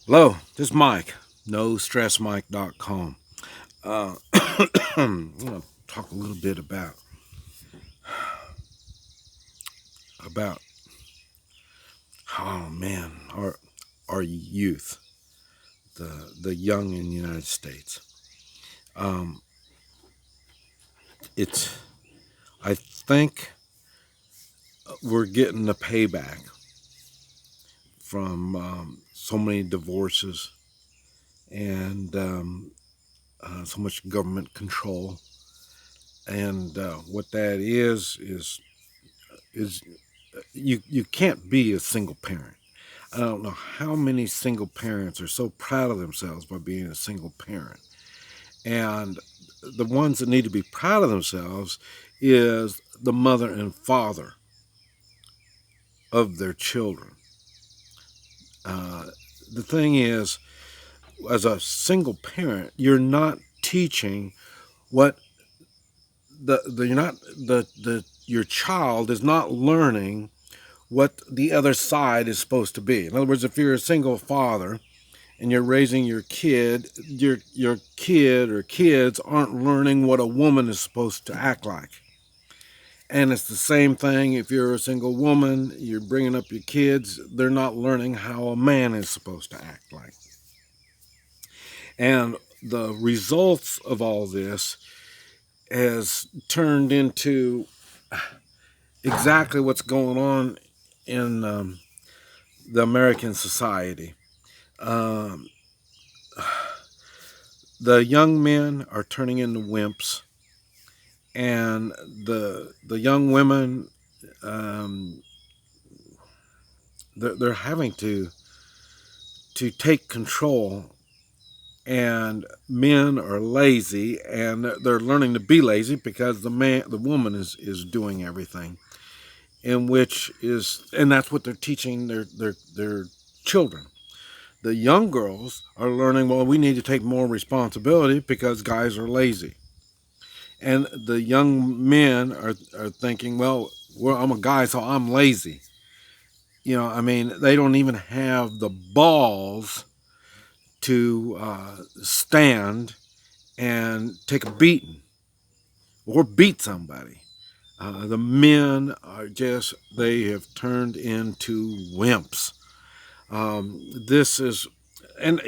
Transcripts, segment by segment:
Hello, this is Mike, NoStressMike.com. I'm going to talk a little bit about oh man, our youth, the young in the United States. Um, it's I think we're getting the payback from so many divorces and so much government control, and what that is you can't be a single parent. I don't know how many single parents are so proud of themselves by being a single parent. And the ones that need to be proud of themselves is the mother and father of their children. Uh, the thing is, as a single parent, you're not teaching what the you're not the your child is not learning what the other side is supposed to be. In other words, if you're a single father and you're raising your kid, your kid or kids aren't learning what a woman is supposed to act like. And it's the same thing if you're a single woman, you're bringing up your kids, they're not learning how a man is supposed to act like. And the results of all this has turned into exactly what's going on in the American society. Um, the young men are turning into wimps, and the young women, um, they're having to take control, and men are lazy, and they're learning to be lazy because the woman is doing everything, in which is and that's what they're teaching their children. The young girls are learning, well, we need to take more responsibility because guys are lazy. And the young men are thinking, well, I'm a guy, so I'm lazy. I mean, they don't even have the balls to stand and take a beating or beat somebody. The men are they have turned into wimps. This is, and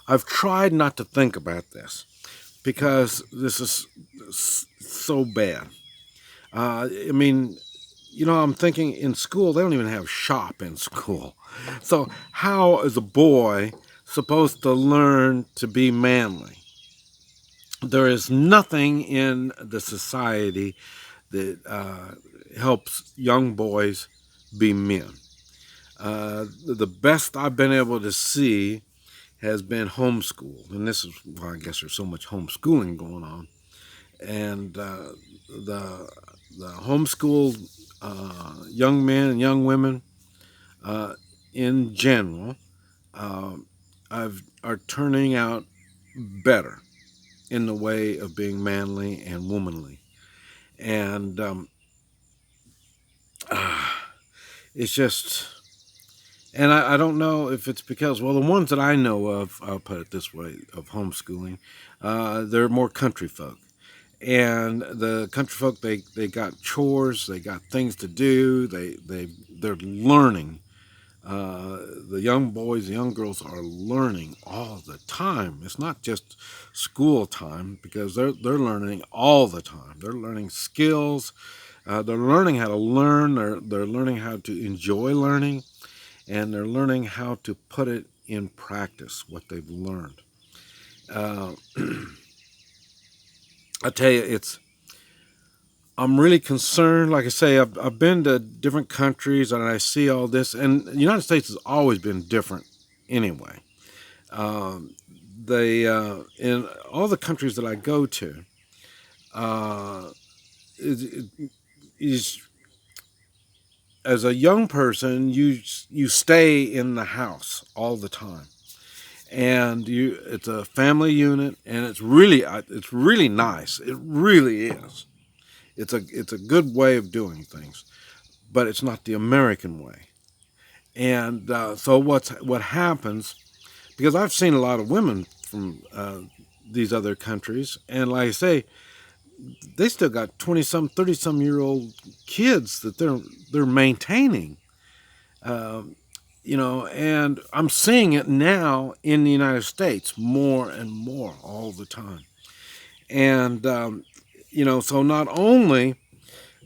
I've tried not to think about this because this is so bad. I mean, I'm thinking in school, they don't even have shop in school. So, how is a boy supposed to learn to be manly? There is nothing in the society that helps young boys be men. The best I've been able to see has been homeschooled, and this is why I guess there's so much homeschooling going on. And the homeschooled young men and young women uh, in general uh, are turning out better in the way of being manly and womanly. And uh, it's just, and I don't know if it's because, well, the ones that I know of, I'll put it this way, of homeschooling, they're more country folk. And the country folk, they got chores, they got things to do, they're learning. The young boys, the young girls are learning all the time. It's not just school time because they're learning all the time. They're learning skills. They're learning how to learn. They're learning how to enjoy learning, and they're learning how to put it in practice what they've learned. Uh, I tell you, I'm really concerned. Like I say, I've been to different countries and I see all this, and the United States has always been different anyway. Um, they in all the countries that I go to, uh, is as a young person, you stay in the house all the time, and it's a family unit, and it's really nice. It really is. It's a good way of doing things, but it's not the American way. And so what happens, because I've seen a lot of women from these other countries, and like I say, they still got 20 some 30 some year old kids that they're maintaining. um, and I'm seeing it now in the United States more and more all the time. And so not only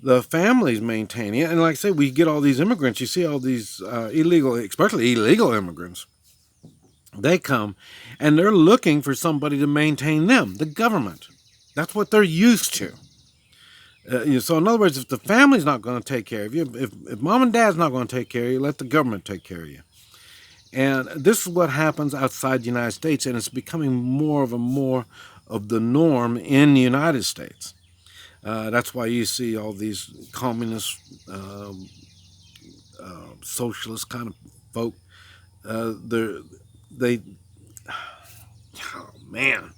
the families maintaining it, and like I say, we get all these immigrants. You see all these illegal, especially illegal immigrants. They come and they're looking for somebody to maintain them, the government. That's what they're used to. So in other words, if the family's not going to take care of you, if mom and dad's not going to take care of you, let the government take care of you. And this is what happens outside the United States, and it's becoming more of the norm in the United States. That's why you see all these communist, socialist kind of folk. They, oh man,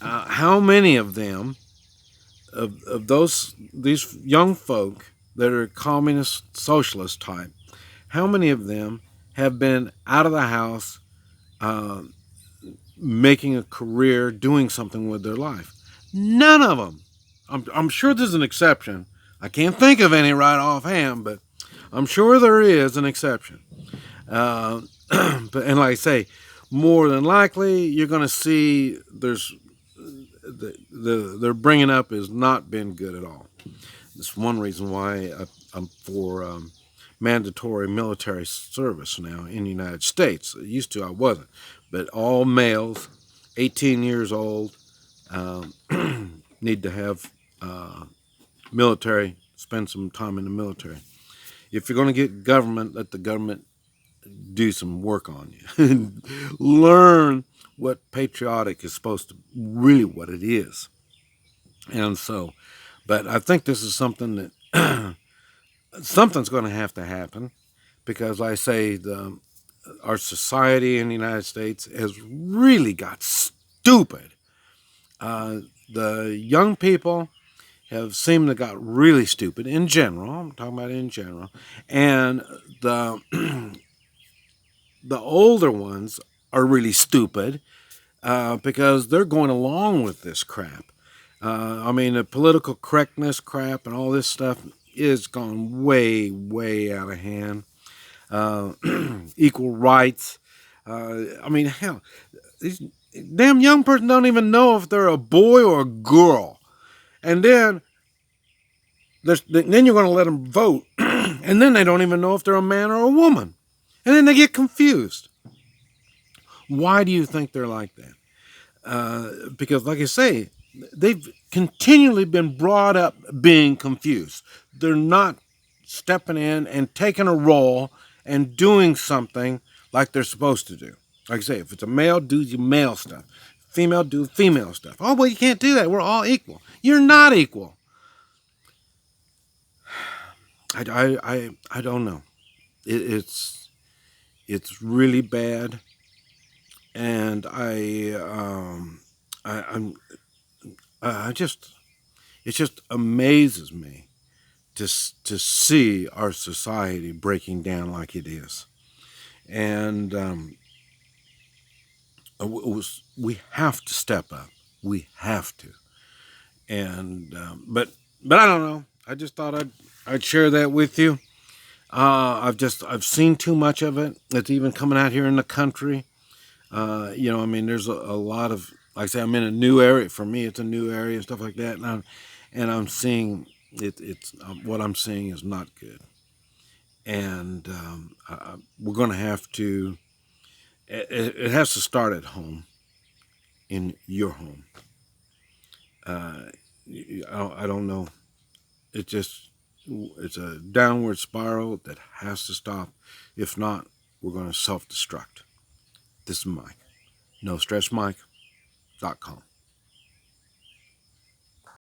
how many of them, of these young folk that are communist, socialist type, how many of them have been out of the house, uh, making a career, doing something with their life? None of them. I'm sure there's an exception. I can't think of any right offhand, but I'm sure there is an exception. Uh, and like I say, more than likely, you're going to see there's their bringing up has not been good at all. That's one reason why I'm for mandatory military service now in the United States. Used to I wasn't, but all males, 18 years old, um, need to have military. Spend some time in the military. If you're going to get government, let the government do some work on you. Learn what patriotic is supposed to really what it is. And so, but I think this is something that something's going to happen because I say our society in the United States has really got stupid. The young people have seemed to got really stupid in general. I'm talking about in general, and the the older ones are really stupid because they're going along with this crap. I mean, the political correctness crap and all this stuff is gone way out of hand. Uh, Equal rights. I mean, hell, these damn young person don't even know if they're a boy or a girl, and then you're going to let them vote, and then they don't even know if they're a man or a woman, and then they get confused. Why do you think they're like that? Because, like I say, they've continually been brought up being confused. They're not stepping in and taking a role and doing something like they're supposed to do. Like I say, if it's a male, do your male stuff. Female, do female stuff. Oh, well, you can't do that. We're all equal. You're not equal. I don't know. It's really bad, and I'm I just it just amazes me to see our society breaking down like it is, and we have to step up. We have to, and but I don't know. I just thought I'd share that with you. I've seen too much of it. It's even coming out here in the country. I mean, there's a lot of, like I say, I'm in a new area. For me, it's a new area and stuff like that. And I'm seeing it's what I'm seeing is not good. And we're going to have to. It has to start at home, in your home. Uh, I don't know. It's a downward spiral that has to stop. If not, we're going to self-destruct. This is Mike. NoStressMike.com.